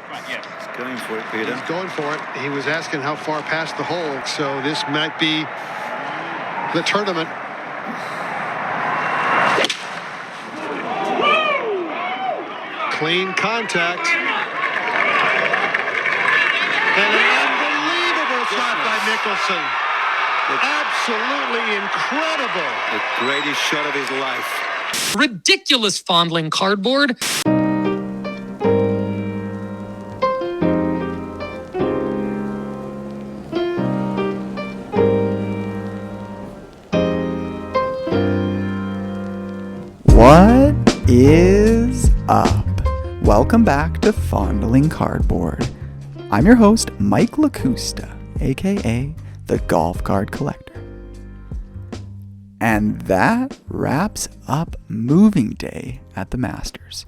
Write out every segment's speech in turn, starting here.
He's going for it, Peter. He's going for it. He was asking how far past the hole, so this might be the tournament. Clean contact. And an unbelievable shot by Nicholson. Absolutely incredible. The greatest shot of his life. Ridiculous Fondling Cardboard. What is up? Welcome back to Fondling Cardboard. I'm your host, Mike Lakusta, aka the Golf Card Collector. And that wraps up moving day at the Masters.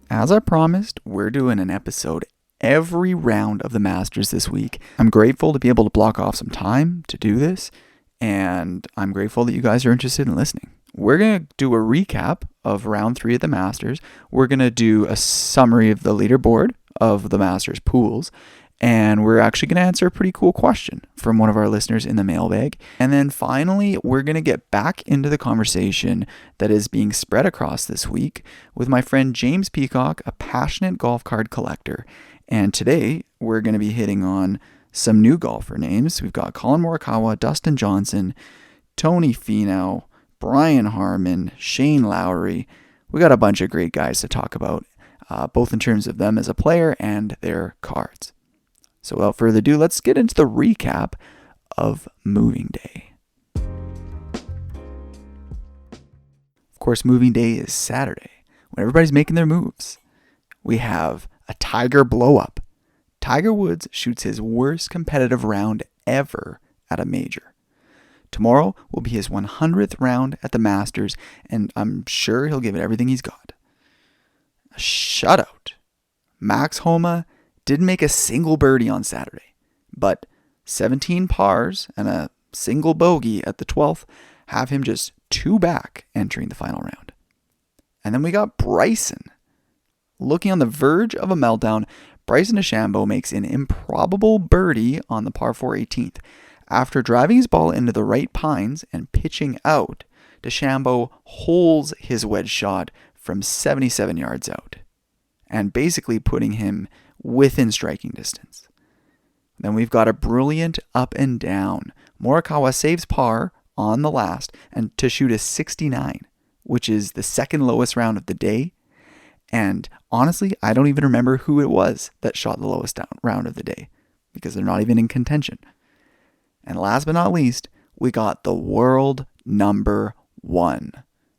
As I promised, we're doing an episode every round of the Masters this week. I'm grateful to be able to block off some time to do this, and I'm grateful that you guys are interested in listening. We're going to do a recap of round 3 of the Masters. We're going to do a summary of the leaderboard of the Masters pools. And we're actually going to answer a pretty cool question from one of our listeners in the mailbag. And then finally, we're going to get back into the conversation that is being spread across this week with my friend James Peacock, a passionate golf card collector. And today, we're going to be hitting on some new golfer names. We've got Collin Morikawa, Dustin Johnson, Tony Finau, Brian Harmon, Shane Lowry. We got a bunch of great guys to talk about, both in terms of them as a player and their cards. So without further ado, let's get into the recap of moving day. Of course, moving day is Saturday, when everybody's making their moves. We have a Tiger blow-up. Tiger Woods shoots his worst competitive round ever at a major. Tomorrow will be his 100th round at the Masters, and I'm sure he'll give it everything he's got. A shutout. Max Homa didn't make a single birdie on Saturday, but 17 pars and a single bogey at the 12th have him just 2 back entering the final round. And then we got Bryson. Looking on the verge of a meltdown, Bryson DeChambeau makes an improbable birdie on the par 4 18th. After driving his ball into the right pines and pitching out, DeChambeau holds his wedge shot from 77 yards out, and basically putting him within striking distance. Then we've got a brilliant up and down. Morikawa saves par on the last and to shoot a 69, which is the second lowest round of the day. And honestly, I don't even remember who it was that shot the lowest round of the day, because they're not even in contention. And last but not least, we got the world number 1.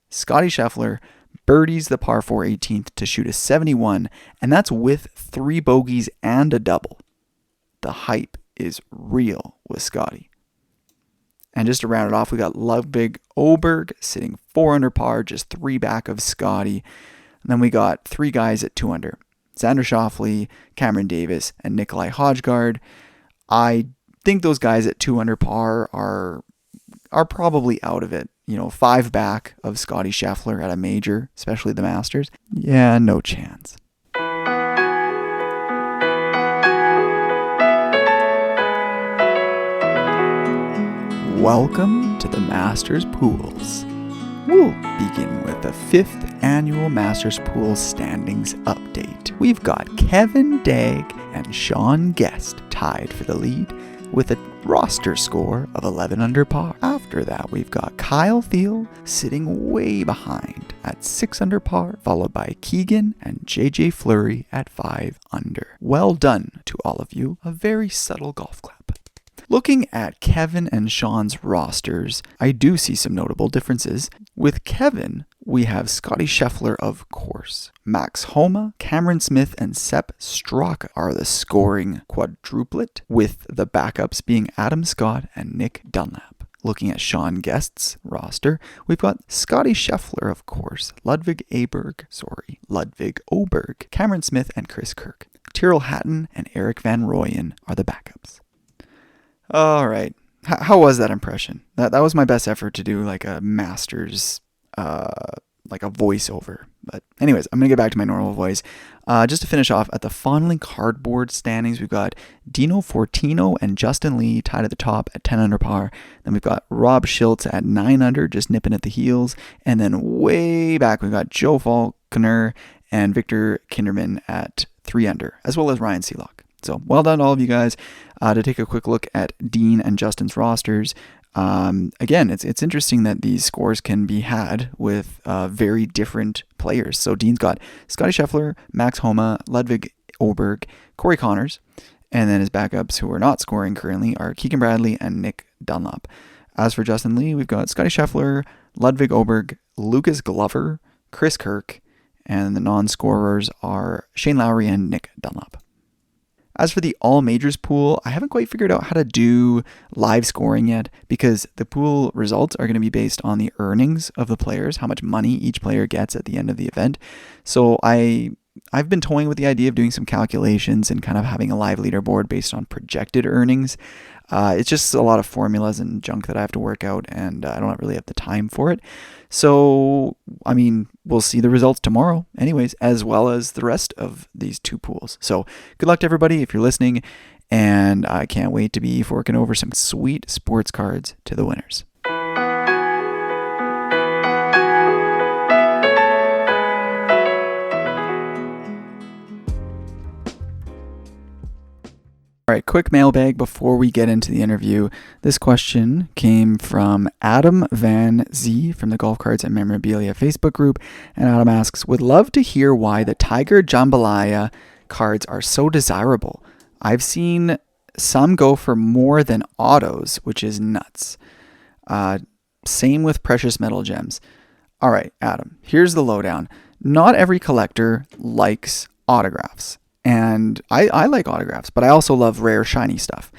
Scottie Scheffler birdies the par 4 18th to shoot a 71, and that's with 3 bogeys and a double. The hype is real with Scottie. And just to round it off, we got Ludvig Åberg sitting 4 under par, just 3 back of Scottie. And then we got 3 guys at 2 under. Xander Schauffele, Cameron Davis, and Nikolai Højgaard. I think those guys at 2 under par are probably out of it. 5 back of Scottie Scheffler at a major, especially the Masters. Yeah, no chance. Welcome to the Masters Pools. We'll begin with the 5th annual Masters Pool standings update. We've got Kevin Dagg and Sean Guest tied for the lead with a roster score of 11 under par. After that, we've got Kyle Thiel sitting way behind at 6 under par, followed by Keegan and JJ Fleury at 5 under. Well done to all of you. A very subtle golf clap. Looking at Kevin and Sean's rosters, I do see some notable differences. With Kevin, we have Scottie Scheffler, of course. Max Homa, Cameron Smith, and Sepp Straka are the scoring quadruplet, with the backups being Adam Scott and Nick Dunlap. Looking at Sean Guest's roster, we've got Scottie Scheffler, of course, Ludvig Åberg, Cameron Smith, and Chris Kirk. Tyrrell Hatton and Eric Van Rooyen are the backups. All right. How was that impression? That was my best effort to do like a Masters like a voiceover. But anyways, I'm going to get back to my normal voice. Just to finish off, at the Fondling Cardboard standings, we've got Dino Fortino and Justin Lee tied at the top at 10 under par. Then we've got Rob Schiltz at 9 under, just nipping at the heels. And then way back, we've got Joe Falconer and Victor Kinderman at 3 under, as well as Ryan Seelock. So well done, all of you guys. To take a quick look at Dean and Justin's rosters. Again, it's interesting that these scores can be had with very different players. So Dean's got Scotty Scheffler, Max Homa, Ludwig Oberg, Corey Connors, and then his backups who are not scoring currently are Keegan Bradley and Nick Dunlop. As for Justin Lee, we've got Scotty Scheffler, Ludwig Oberg, Lucas Glover, Chris Kirk, and the non-scorers are Shane Lowry and Nick Dunlop. As for the all majors pool, I haven't quite figured out how to do live scoring yet because the pool results are going to be based on the earnings of the players, how much money each player gets at the end of the event. So I've been toying with the idea of doing some calculations and kind of having a live leaderboard based on projected earnings. It's just a lot of formulas and junk that I have to work out, and I don't really have the time for it. So, I mean, we'll see the results tomorrow anyways, as well as the rest of these two pools. So good luck to everybody if you're listening, and I can't wait to be forking over some sweet sports cards to the winners. All right, quick mailbag before we get into the interview. This question came from Adam Van Z from the Golf Cards and Memorabilia Facebook group. And Adam asks, would love to hear why the Tiger Jambalaya cards are so desirable. I've seen some go for more than autos, which is nuts. Same with precious metal gems. All right, Adam, here's the lowdown. Not every collector likes autographs. And I like autographs, but I also love rare, shiny stuff.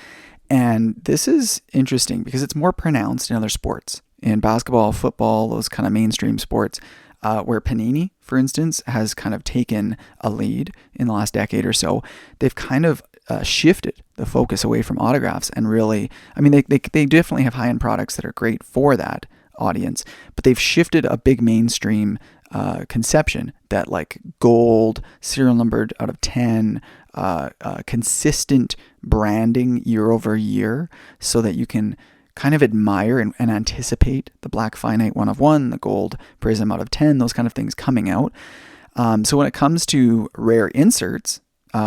And this is interesting because it's more pronounced in other sports. In basketball, football, those kind of mainstream sports, where Panini, for instance, has kind of taken a lead in the last decade or so. They've kind of shifted the focus away from autographs and really, I mean, they definitely have high-end products that are great for that audience, but they've shifted a big mainstream conception that like gold, serial numbered out of 10, consistent branding year over year so that you can kind of admire and anticipate the black finite 1 of 1, the gold prism out of 10, those kind of things coming out. So when it comes to rare inserts,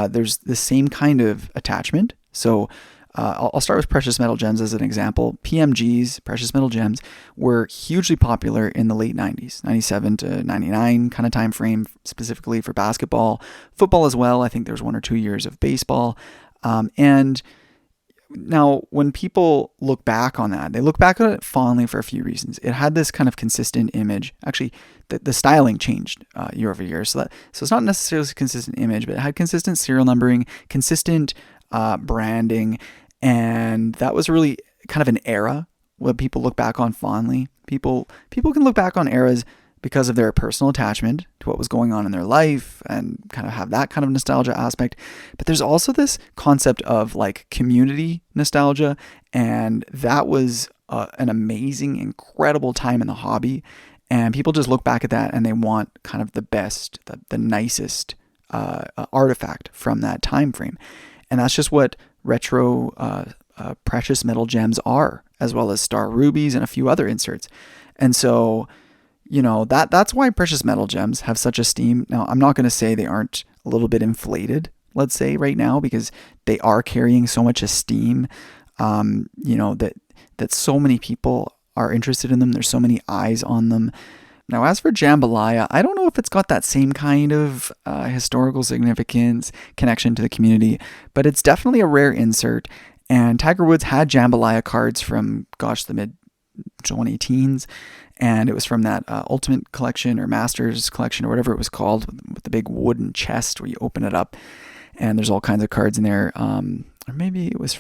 there's the same kind of attachment. So I'll start with precious metal gems as an example. PMGs, precious metal gems, were hugely popular in the late 90s, 97 to 99 kind of time frame, specifically for basketball, football as well. I think there's 1 or 2 years of baseball. And now when people look back on that, they look back on it fondly for a few reasons. It had this kind of consistent image. Actually, the styling changed year over year. So it's not necessarily a consistent image, but it had consistent serial numbering, consistent branding. And that was really kind of an era what people look back on fondly. People can look back on eras because of their personal attachment to what was going on in their life and kind of have that kind of nostalgia aspect. But there's also this concept of like community nostalgia, and that was an amazing, incredible time in the hobby. And people just look back at that and they want kind of the best, the nicest artifact from that time frame. And that's just what retro precious metal gems are, as well as star rubies and a few other inserts. And so, you know, that's why precious metal gems have such esteem. Now, I'm not going to say they aren't a little bit inflated, let's say right now, because they are carrying so much esteem, that so many people are interested in them. There's so many eyes on them. Now, as for Jambalaya, I don't know if it's got that same kind of historical significance, connection to the community, but it's definitely a rare insert. And Tiger Woods had Jambalaya cards from, the mid-2010s, and it was from that Ultimate Collection or Masters Collection or whatever it was called, with the big wooden chest where you open it up, and there's all kinds of cards in there. Or maybe it was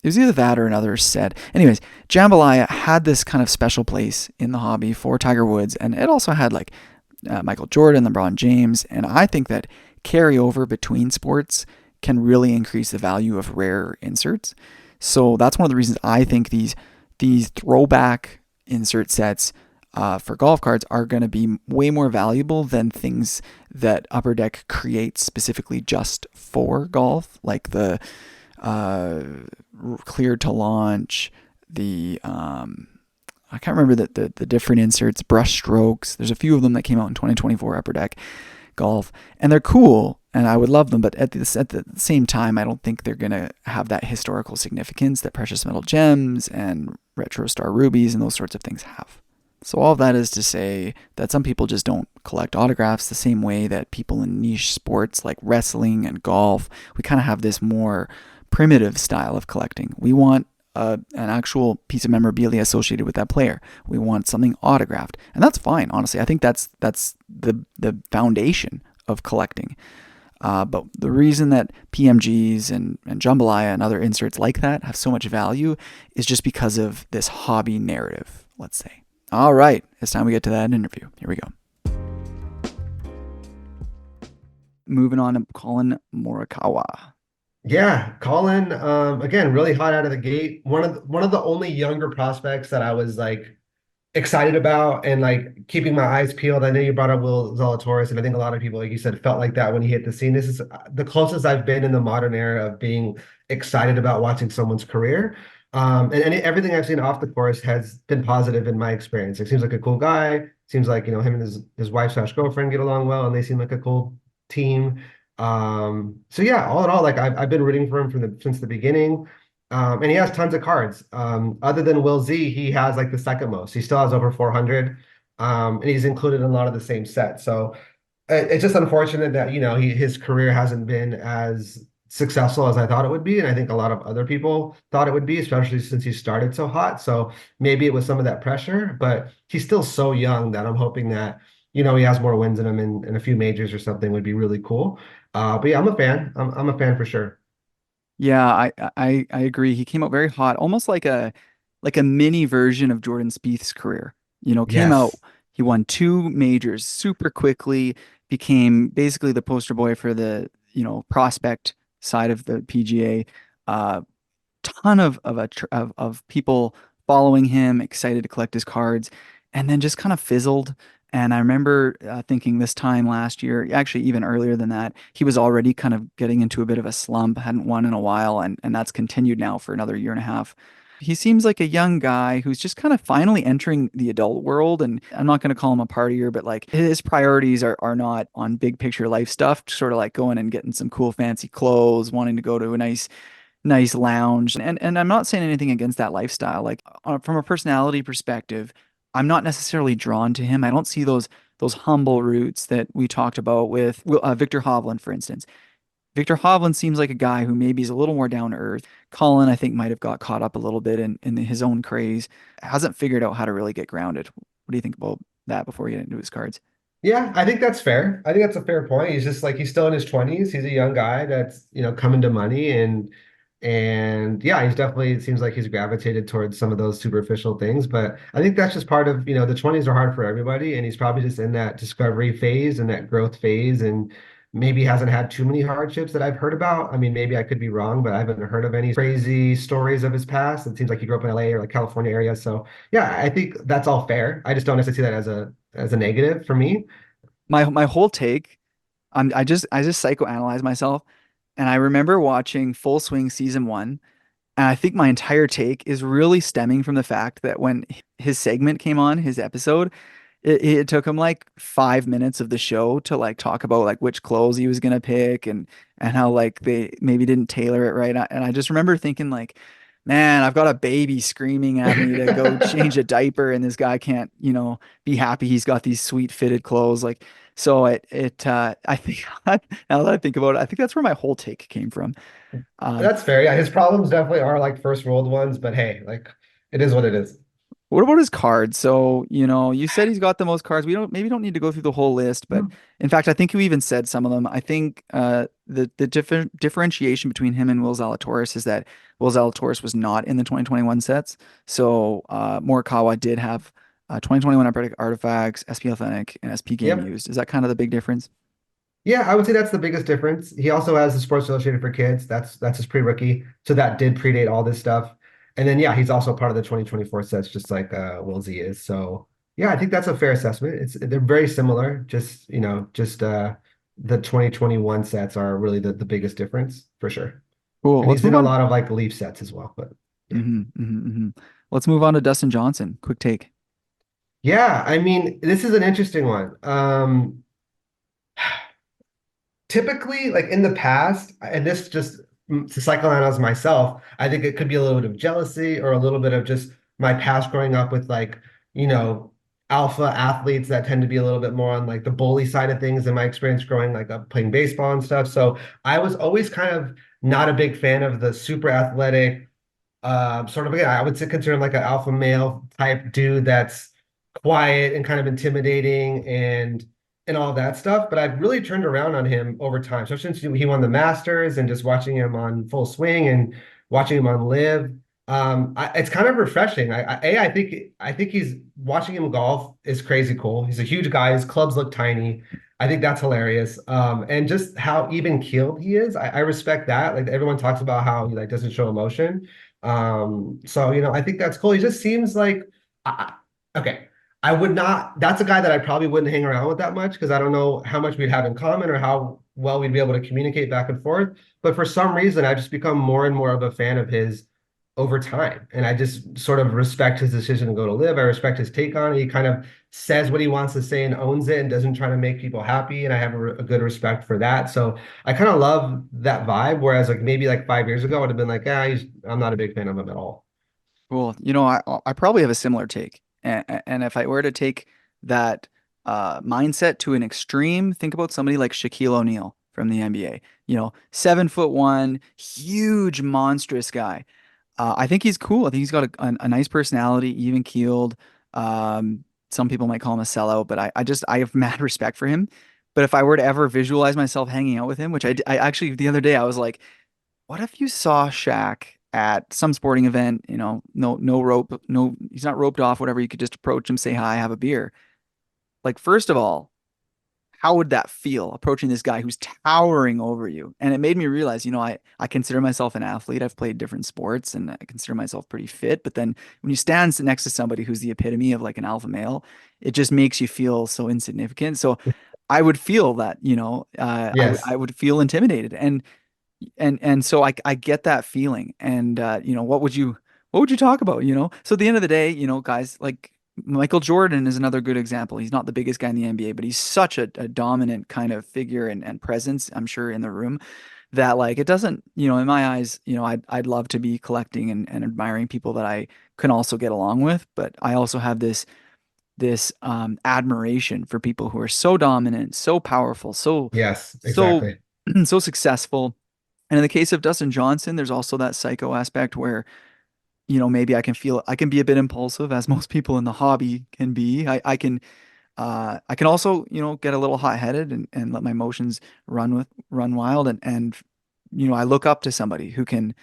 either that or another set. Anyways, Jambalaya had this kind of special place in the hobby for Tiger Woods, and it also had like Michael Jordan, LeBron James, and I think that carryover between sports can really increase the value of rare inserts. So that's one of the reasons I think these throwback insert sets for golf cards are going to be way more valuable than things that Upper Deck creates specifically just for golf, like the clear to launch, the I can't remember the different inserts, brush strokes. There's a few of them that came out in 2024 Upper Deck Golf, and they're cool, and I would love them. But at the same time, I don't think they're gonna have that historical significance that precious metal gems and retro star rubies and those sorts of things have. So all of that is to say that some people just don't collect autographs the same way that people in niche sports like wrestling and golf, we kind of have this more primitive style of collecting. We want an actual piece of memorabilia associated with that player. We want something autographed, and that's fine. Honestly, I think that's the foundation of collecting. But the reason that PMGs and jambalaya and other inserts like that have so much value is just because of this hobby narrative, let's say. All right, it's time we get to that interview. Here we go. Moving on to Collin Morikawa. Yeah, Collin, again, really hot out of the gate. One of the only younger prospects that I was like excited about and like keeping my eyes peeled. I know you brought up Will Zalatoris, and I think a lot of people, like you said, felt like that when he hit the scene. This is the closest I've been in the modern era of being excited about watching someone's career. And everything I've seen off the course has been positive in my experience. It seems like a cool guy. Seems like, him and his wife/girlfriend get along well, and they seem like a cool team. So yeah, all in all, like I've been rooting for him since the beginning. And he has tons of cards. Other than Will Z, he has like the second most. He still has over 400. And he's included in a lot of the same sets. So it's just unfortunate that, his career hasn't been as successful as I thought it would be. And I think a lot of other people thought it would be, especially since he started so hot. So maybe it was some of that pressure, but he's still so young that I'm hoping that, he has more wins in him and a few majors or something would be really cool. But yeah, I'm a fan. I'm a fan for sure. Yeah, I agree. He came out very hot, almost like a mini version of Jordan Spieth's career. Came out, Yes. he won two majors super quickly, became basically the poster boy for the, prospect side of the PGA. Ton of people following him, excited to collect his cards, and then just kind of fizzled. And I remember thinking this time last year, actually even earlier than that, he was already kind of getting into a bit of a slump, hadn't won in a while, and that's continued now for another year and a half. He seems like a young guy who's just kind of finally entering the adult world. And I'm not going to call him a partier, but like his priorities are not on big picture life stuff, sort of like going and getting some cool fancy clothes, wanting to go to a nice lounge. And I'm not saying anything against that lifestyle. Like from a personality perspective, I'm not necessarily drawn to him. I don't see those humble roots that we talked about with Victor Hovland, for instance. Victor Hovland seems like a guy who maybe is a little more down to earth. Collin, I think, might have got caught up a little bit in his own craze. Hasn't figured out how to really get grounded. What do you think about that before you get into his cards? Yeah, I think that's fair. I think that's a fair point. He's just like he's still in his 20s. He's a young guy that's, coming to money and yeah, he's definitely it seems like he's gravitated towards some of those superficial things. But I think that's just part of, the 20s are hard for everybody, and he's probably just in that discovery phase and that growth phase and maybe hasn't had too many hardships that I've heard about. I mean, maybe I could be wrong, but I haven't heard of any crazy stories of his past. It seems like he grew up in LA or like California area. So yeah, I think that's all fair. I just don't necessarily see that as a negative for me. My whole take, I just psychoanalyze myself, and I remember watching Full Swing season one. And I think my entire take is really stemming from the fact that when his segment came on, his episode, it took him like 5 minutes of the show to like talk about like which clothes he was gonna pick and how like they maybe didn't tailor it right. And I just remember thinking like, man, I've got a baby screaming at me to go change a diaper, and this guy can't, be happy he's got these sweet fitted clothes. Like, so I think now that I think about it, I think that's where my whole take came from. Um, That's fair. Yeah, his problems definitely are like first world ones, but hey, like it is what it is. What about his cards? So, you said he's got the most cards. We don't need to go through the whole list, but in fact, I think you even said some of them. I think the differentiation between him and Will Zalatoris is that Will Zalatoris was not in the 2021 sets. So, Morikawa did have 2021 Artifacts, SP Authentic, and SP Game Yep. Used. Is that kind of the big difference? Yeah, I would say that's the biggest difference. He also has the Sports Illustrated for Kids. That's his pre-rookie. So that did predate all this stuff. And then yeah, he's also part of the 2024 sets, just like Will Z is. So Yeah, I think that's a fair assessment. They're very similar. Just, the 2021 sets are really the biggest difference for sure. Cool. And Let's he's move in a on. lot of like Leaf sets as well. But yeah. Let's move on to Dustin Johnson. Quick take. Yeah, I mean, this is an interesting one. Typically, like in the past, and this just to psychoanalyze myself, I think it could be a little bit of jealousy or a little bit of just my past growing up with like, you know, alpha athletes that tend to be a little bit more on like the bully side of things in my experience growing like up playing baseball and stuff. So I was always kind of not a big fan of the super athletic sort of again, I would consider him like an alpha male type dude that's quiet and kind of intimidating and all that stuff. But I've really turned around on him over time. So since he won the Masters and just watching him on full swing and watching him on live, it's kind of refreshing. I think he's watching him golf is crazy cool. He's a huge guy. His clubs look tiny. I think that's hilarious. And just how even keeled he is. I respect that. Like everyone talks about how he like doesn't show emotion. So I think that's cool. He just seems like okay. I would not, that's a guy that I probably wouldn't hang around with that much because I don't know how much we'd have in common or how well we'd be able to communicate back and forth. But for some reason, I've just become more and more of a fan of his over time. And I just sort of respect his decision to go to live. I respect his take on it. He kind of says what he wants to say and owns it and doesn't try to make people happy. And I have a good respect for that. So I kind of love that vibe. Whereas like maybe like 5 years ago, I would have been like, I'm not a big fan of him at all. Cool. I probably have a similar take. And if I were to take that mindset to an extreme, think about somebody like Shaquille O'Neal from the NBA. 7'1", huge, monstrous guy. I think he's cool. I think he's got a nice personality, even keeled. Some people might call him a sellout, but I have mad respect for him. But if I were to ever visualize myself hanging out with him, which I actually the other day I was like, what if you saw Shaq at some sporting event? No rope, no, he's not roped off. Whatever, you could just approach him, say hi, have a beer. Like, first of all, how would that feel approaching this guy who's towering over you? And it made me realize, I consider myself an athlete. I've played different sports and I consider myself pretty fit. But then when you stand next to somebody who's the epitome of like an alpha male, it just makes you feel so insignificant. So I would feel that, Yes. I would feel intimidated. And so I get that feeling. And what would you talk about? So at the end of the day, guys, like Michael Jordan is another good example. He's not the biggest guy in the NBA, but he's such a dominant kind of figure and presence, I'm sure, in the room that like it doesn't, in my eyes, I'd love to be collecting and admiring people that I can also get along with, but I also have this admiration for people who are so dominant, so powerful, so Yes, so exactly. so successful. And in the case of Dustin Johnson, there's also that psycho aspect where, maybe I can be a bit impulsive, as most people in the hobby can be. I can also, get a little hot-headed and let my emotions run wild. And I look up to somebody who can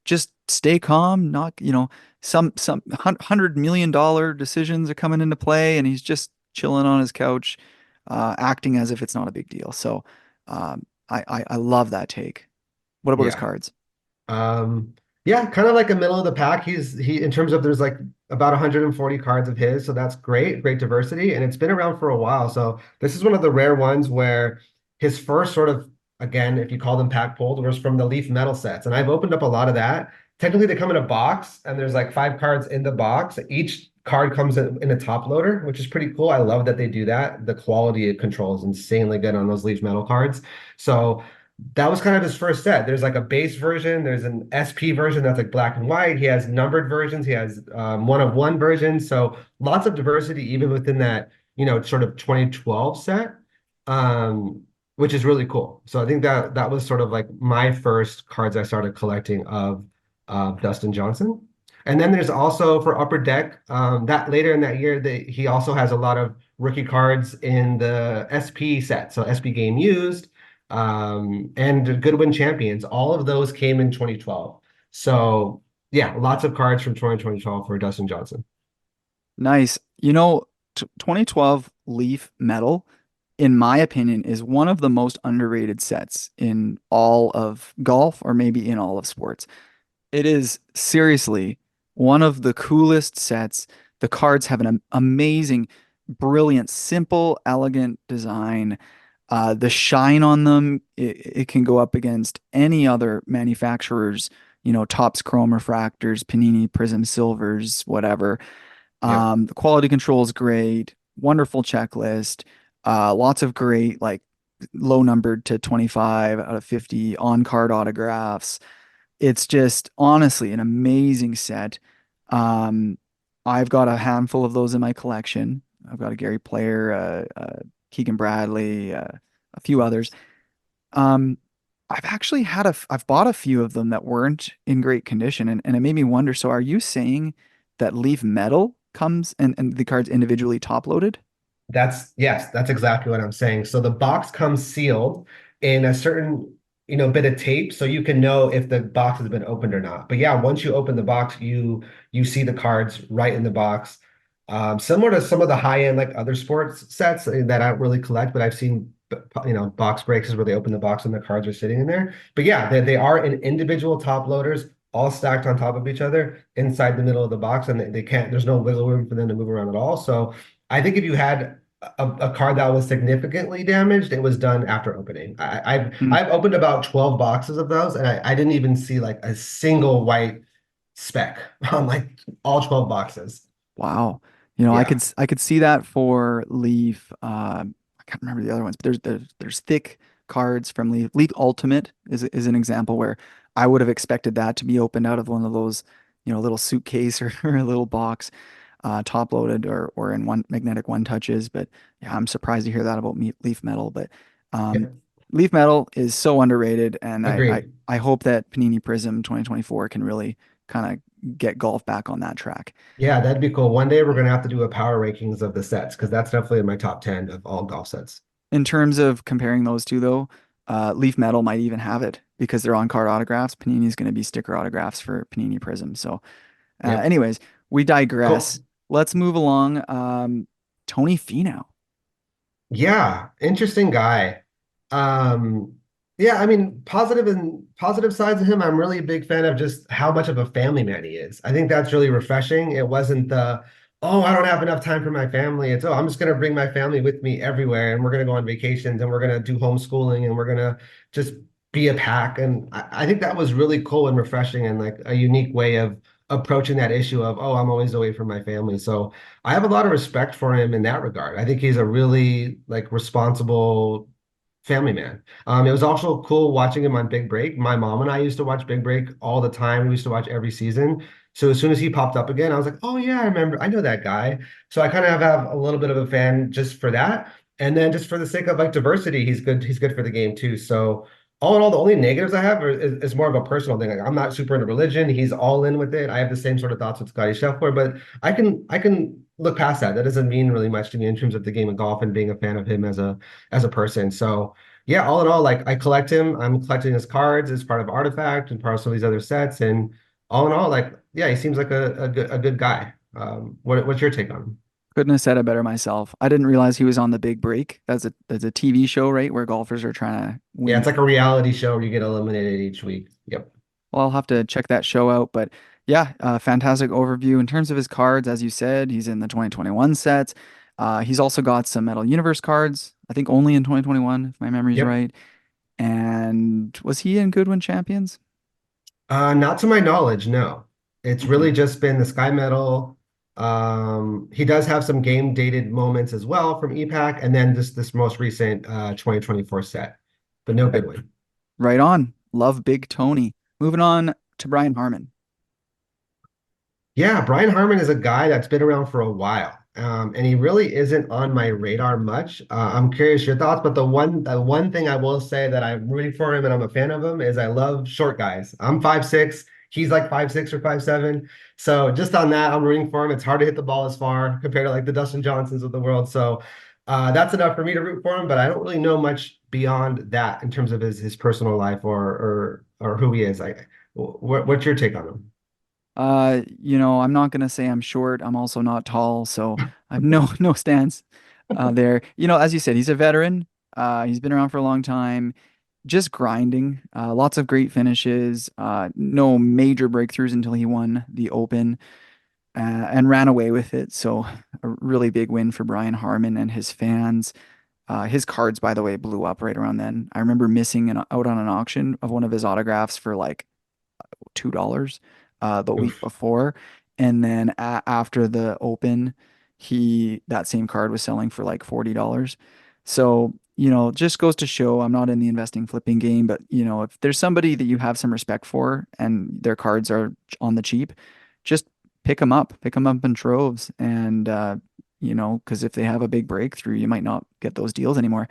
just stay calm, not, some $100 million decisions are coming into play and he's just chilling on his couch, acting as if it's not a big deal. So, I love that take. What about his Yeah. cards? Um, yeah, kind of like a middle of the pack. He in terms of there's like about 140 cards of his, so that's great, great diversity, and it's been around for a while. So this is one of the rare ones where his first sort of again, if you call them pack pulled, was from the Leaf metal sets, and I've opened up a lot of that. Technically, they come in a box, and there's like 5 cards in the box. Each card comes in a top loader, which is pretty cool. I love that they do that. The quality of control is insanely good on those Leaf metal cards. So that was kind of his first set. There's like a base version, there's an SP version that's like black and white. He has numbered versions, he has one of one version. So lots of diversity even within that, sort of 2012 set, um, which is really cool. So I think that was sort of like my first cards I started collecting of Dustin Johnson. And then there's also for Upper Deck, that later in that year, he also has a lot of rookie cards in the SP set. So SP game used and Goodwin Champions. All of those came in 2012. So yeah, lots of cards from 2012 for Dustin Johnson. Nice. 2012 Leaf Metal, in my opinion, is one of the most underrated sets in all of golf or maybe in all of sports. It is seriously one of the coolest sets. The cards have an amazing, brilliant, simple, elegant design. The shine on them, it can go up against any other manufacturer's, Topps Chrome refractors, Panini Prism Silvers, whatever. Yep. The quality control is great. Wonderful checklist. Lots of great, like low numbered to 25 out of 50 on card autographs. It's just honestly an amazing set. Um, I've got a handful of those in my collection. I've got a Gary Player, Keegan Bradley, a few others. Um, I've bought a few of them that weren't in great condition, and it made me wonder. So, are you saying that Leaf Metal comes and the cards individually top loaded? Yes, that's exactly what I'm saying. So the box comes sealed in a certain, bit of tape, so you can know if the box has been opened or not. But yeah, once you open the box, you see the cards right in the box. Similar to some of the high-end like other sports sets that I don't really collect, but I've seen box breaks where they open the box and the cards are sitting in there. But yeah, they are in individual top loaders, all stacked on top of each other inside the middle of the box, and they can't. There's no wiggle room for them to move around at all. So I think if you had a card that was significantly damaged, it was done after opening. Hmm. I've opened about 12 boxes of those, and I didn't even see like a single white speck on like all 12 boxes. Wow. Yeah. I could see that for Leaf. I can't remember the other ones, but there's thick cards from Leaf. Leaf Ultimate is an example where I would have expected that to be opened out of one of those, little suitcase or a little box, top loaded or in one magnetic one touches. But yeah, I'm surprised to hear that about Leaf Metal. But um, Yeah. Leaf Metal is so underrated, and Agreed. I hope that Panini Prism 2024 can really kind of get golf back on that track. Yeah, that'd be cool. One day we're gonna have to do a power rankings of the sets because that's definitely in my top 10 of all golf sets. In terms of comparing those two, though, Leaf Metal might even have it because they're on card autographs. Panini is going to be sticker autographs for Panini Prism. So, Yep. anyways, we digress. Cool. Let's move along. Tony Finau. Yeah, interesting guy. Um, yeah, I mean, positive sides of him. I'm really a big fan of just how much of a family man he is. I think that's really refreshing. It wasn't oh, I don't have enough time for my family. It's, oh, I'm just gonna bring my family with me everywhere, and we're gonna go on vacations, and we're gonna do homeschooling, and we're gonna just be a pack. And I think that was really cool and refreshing, and like a unique way of approaching that issue of, oh, I'm always away from my family. So I have a lot of respect for him in that regard. I think he's a really like responsible family man. It was also cool watching him on Big Break. My mom and I used to watch Big Break all the time. We used to watch every season. So as soon as he popped up again, I was like, oh yeah, I remember. I know that guy. So I kind of have a little bit of a fan just for that. And then just for the sake of like diversity, he's good. He's good for the game too. So all in all, the only negatives I have is more of a personal thing. Like I'm not super into religion. He's all in with it. I have the same sort of thoughts with Scotty Scheffler, but I can look past that. That doesn't mean really much to me in terms of the game of golf and being a fan of him as a person. So yeah, all in all, like I collect him. I'm collecting his cards as part of Artifact and part of some of these other sets. And all in all, like yeah, he seems like a good guy. What's your take on him? Couldn't have said it better myself. I didn't realize he was on the Big Break. That's a TV show, right, where golfers are trying to Yeah, win. it's like a reality show where you get eliminated each week. Yep. Well, I'll have to check that show out. But yeah, fantastic overview in terms of his cards. As you said, he's in the 2021 sets. He's also got some Metal Universe cards. I think only in 2021, if my memory's Yep. right. And was he in Goodwin Champions? Not to my knowledge, no. It's Okay. really just been the Sky Medal. He does have some game dated moments as well from EPAC, and then this most recent 2024 set, but no Right, good one. right on. Love Big Tony. Moving on to Brian Harmon. Yeah, Brian Harmon is a guy that's been around for a while, and he really isn't on my radar much. I'm curious your thoughts, but the one thing I will say that I'm rooting for him and I'm a fan of him is I love short guys. I'm 5'6", he's like 5'6" or 5'7". So just on that, I'm rooting for him. It's hard to hit the ball as far compared to like the Dustin Johnsons of the world. So that's enough for me to root for him, but I don't really know much beyond that in terms of his personal life or who he is. Like, what's your take on him? I'm not gonna say I'm short. I'm also not tall, so I have no no stance there. As you said, he's a veteran. He's been around for a long time, just grinding. Lots of great finishes. No major breakthroughs until he won the Open. and ran away with it. So a really big win for Brian Harmon and his fans. His cards, by the way, blew up right around then. I remember missing out on an auction of one of his autographs for like $2 the week Oof. before, and then after the Open, that same card was selling for like $40. So just goes to show I'm not in the investing flipping game, but if there's somebody that you have some respect for and their cards are on the cheap, just pick them up in troves, and because if they have a big breakthrough, you might not get those deals anymore.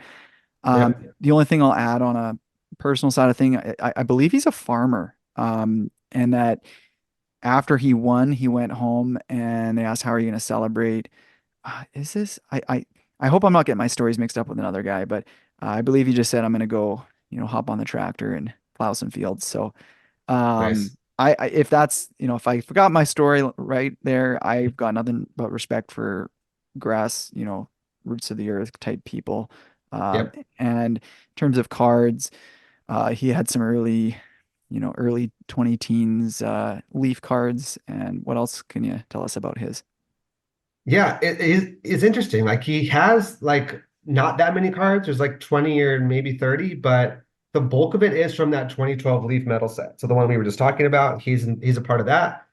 Yep. The only thing I'll add on a personal side of thing, I believe he's a farmer. And that after he won, he went home and they asked, "How are you going to celebrate?" Is this? I hope I'm not getting my stories mixed up with another guy, but I believe he just said, "I'm going to go, hop on the tractor and plow some fields." So, Nice. if that's, if I forgot my story right there, I've got nothing but respect for grass, roots of the earth type people. Yep. And in terms of cards, he had some early 20 teens Leaf cards. And what else can you tell us about his? Yeah, it's interesting. Like he has like not that many cards. There's like 20 or maybe 30, but the bulk of it is from that 2012 Leaf Metal set. So the one we were just talking about, he's a part of that.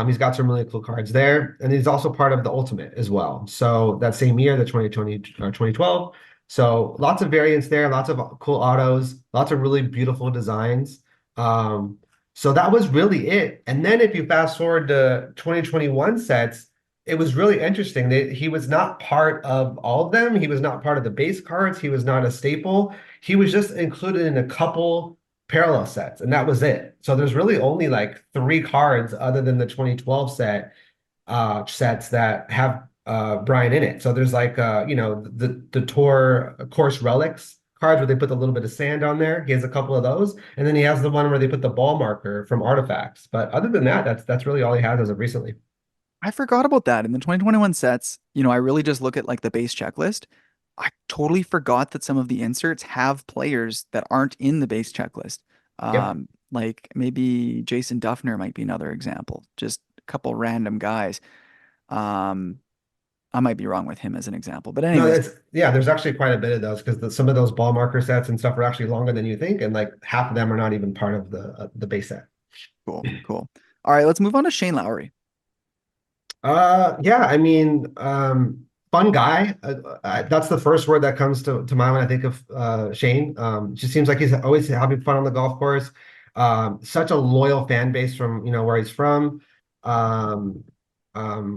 He's got some really cool cards there, and he's also part of the Ultimate as well. So that same year, the 2020 or 2012. So lots of variants there, lots of cool autos, lots of really beautiful designs. Um, so that was really it. And then if you fast forward to 2021 sets, it was really interesting that he was not part of all of them. He was not part of the base cards. He was not a staple. He was just included in a couple parallel sets, and that was it. So there's really only like three cards other than the 2012 sets that have Brian in it. So there's like the tour course relics cards where they put a little bit of sand on there. He has a couple of those, and then he has the one where they put the ball marker from artifacts. But other than that, that's really all he has as of recently. I forgot about that. In the 2021 sets, I really just look at like the base checklist. I totally forgot that some of the inserts have players that aren't in the base checklist. Yep. Like maybe Jason Duffner might be another example. Just a couple random guys. Um, I might be wrong with him as an example. But No, anyways, it's yeah, there's actually quite a bit of those because some of those ball marker sets and stuff are actually longer than you think, and like half of them are not even part of the base set. cool, cool. All right, let's move on to Shane Lowry. Yeah, I mean, fun guy. That's the first word that comes to mind when I think of Shane. Just seems like he's always having fun on the golf course. Such a loyal fan base from where he's from. Um, I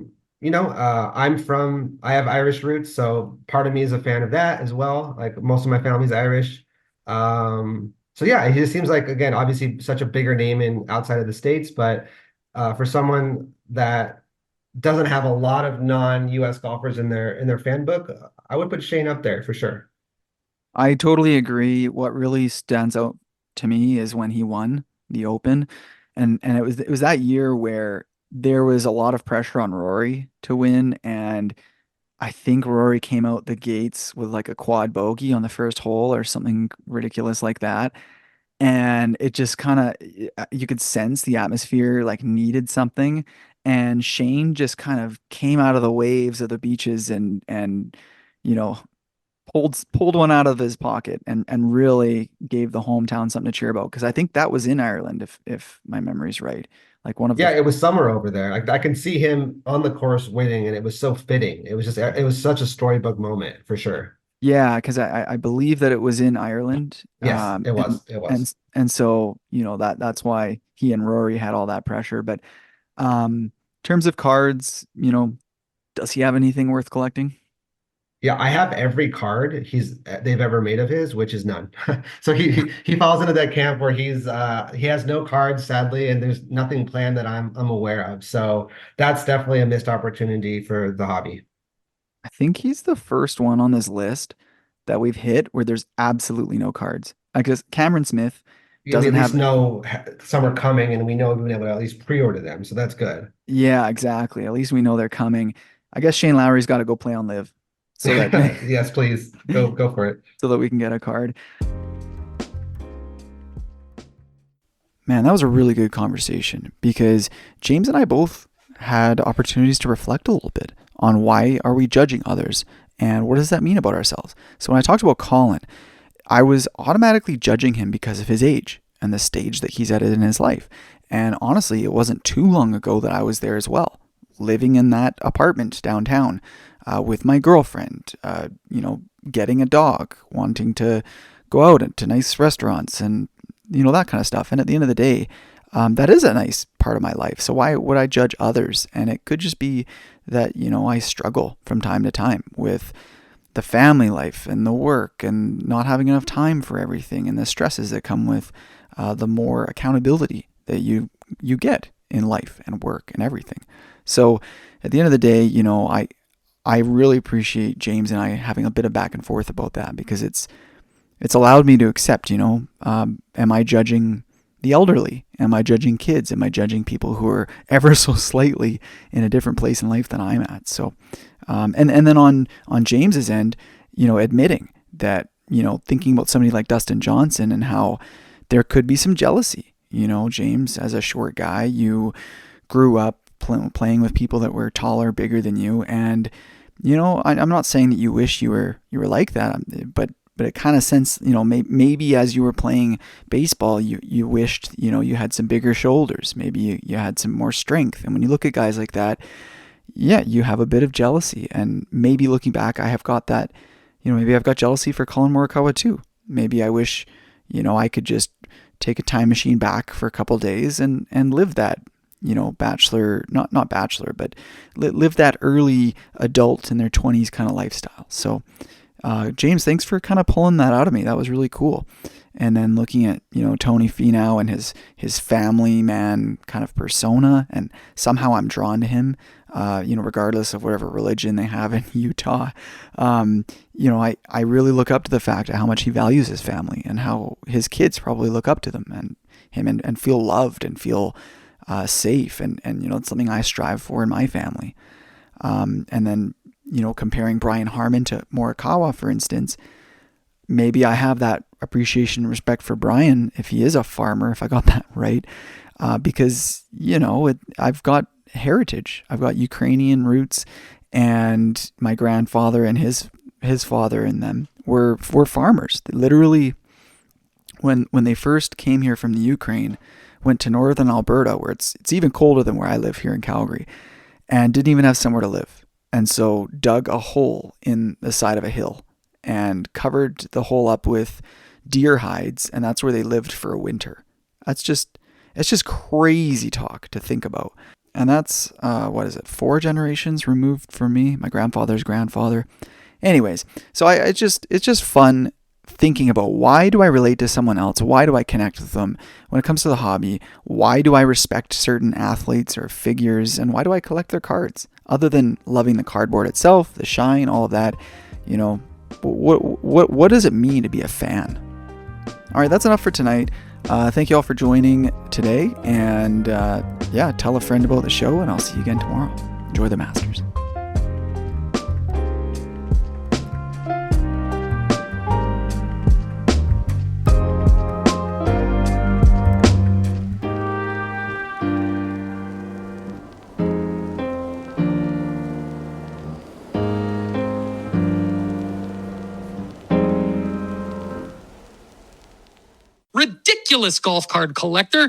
have Irish roots, so part of me is a fan of that as well. Like most of my family's Irish. So yeah, he just seems like again, obviously such a bigger name in outside of the States, but for someone that doesn't have a lot of non-US golfers in their fan book, I would put Shane up there for sure. I totally agree. What really stands out to me is when he won the Open, and it was that year where there was a lot of pressure on Rory to win, and I think Rory came out the gates with like a quad bogey on the first hole or something ridiculous like that. And it just kind of, you could sense the atmosphere like needed something. And Shane just kind of came out of the waves of the beaches and you know pulled one out of his pocket and really gave the hometown something to cheer about, because I think that was in Ireland, if my memory's right. Like one of Yeah, the it was summer over there. Like I can see him on the course winning, and it was so fitting. It was such a storybook moment for sure. Yeah, because I believe that it was in Ireland. Yes, it And was. It was. so that's why he and Rory had all that pressure. But in terms of cards, does he have anything worth collecting? Yeah, I have every card they've ever made of his, which is none. So he falls into that camp where he has no cards, sadly, and there's nothing planned that I'm aware of. So that's definitely a missed opportunity for the hobby. I think he's the first one on this list that we've hit where there's absolutely no cards. I guess Cameron Smith Yeah, we doesn't at least have. know some are coming, and we know we've been able to at least pre-order them. So that's good. Yeah, exactly. At least we know they're coming. I guess Shane Lowry's got to go play on live so that Yes, please go for it. so that we can get a card. Man, that was a really good conversation because James and I both had opportunities to reflect a little bit on why are we judging others and what does that mean about ourselves. So when I talked about Collin, I was automatically judging him because of his age and the stage that he's at in his life. And honestly, it wasn't too long ago that I was there as well, living in that apartment downtown with my girlfriend, getting a dog, wanting to go out to nice restaurants and, that kind of stuff. And at the end of the day, that is a nice part of my life. So why would I judge others? And it could just be that, I struggle from time to time with the family life and the work and not having enough time for everything and the stresses that come with the more accountability that you get in life and work and everything. So at the end of the day, I really appreciate James and I having a bit of back and forth about that, because it's allowed me to accept, am I judging the elderly? Am I judging kids? Am I judging people who are ever so slightly in a different place in life than I'm at? So, and then on James's end, admitting that, thinking about somebody like Dustin Johnson and how there could be some jealousy. James, as a short guy, you grew up playing with people that were taller, bigger than you, and I'm not saying that you wish you were like that, but it kind of sense, maybe as you were playing baseball, you wished, you had some bigger shoulders. Maybe you had some more strength. And when you look at guys like that, yeah, you have a bit of jealousy. And maybe looking back, I have got that, maybe I've got jealousy for Collin Morikawa too. Maybe I wish, I could just take a time machine back for a couple days and live that, bachelor, not bachelor, but live that early adult in their 20s kind of lifestyle. So, James, thanks for kind of pulling that out of me. That was really cool. And then looking at, Tony Finau and his family man kind of persona, and somehow I'm drawn to him, regardless of whatever religion they have in Utah. I really look up to the fact of how much he values his family and how his kids probably look up to them and him and feel loved and feel safe. And it's something I strive for in my family. And then, comparing Brian Harmon to Morikawa, for instance, maybe I have that appreciation and respect for Brian if he is a farmer, if I got that right, because, I've got heritage. I've got Ukrainian roots, and my grandfather and his father and them were farmers. They literally, when they first came here from the Ukraine, went to northern Alberta, where it's even colder than where I live here in Calgary, and didn't even have somewhere to live. And so dug a hole in the side of a hill and covered the hole up with deer hides. And that's where they lived for a winter. It's just crazy talk to think about. And that's, 4 generations removed from me, my grandfather's grandfather. Anyways, so it's just fun thinking about, why do I relate to someone else? Why do I connect with them when it comes to the hobby? Why do I respect certain athletes or figures? And why do I collect their cards? Other than loving the cardboard itself, the shine, all of that, what does it mean to be a fan? All right, that's enough for tonight. Thank you all for joining today. And tell a friend about the show, and I'll see you again tomorrow. Enjoy the Masters. Ridiculous golf card collector.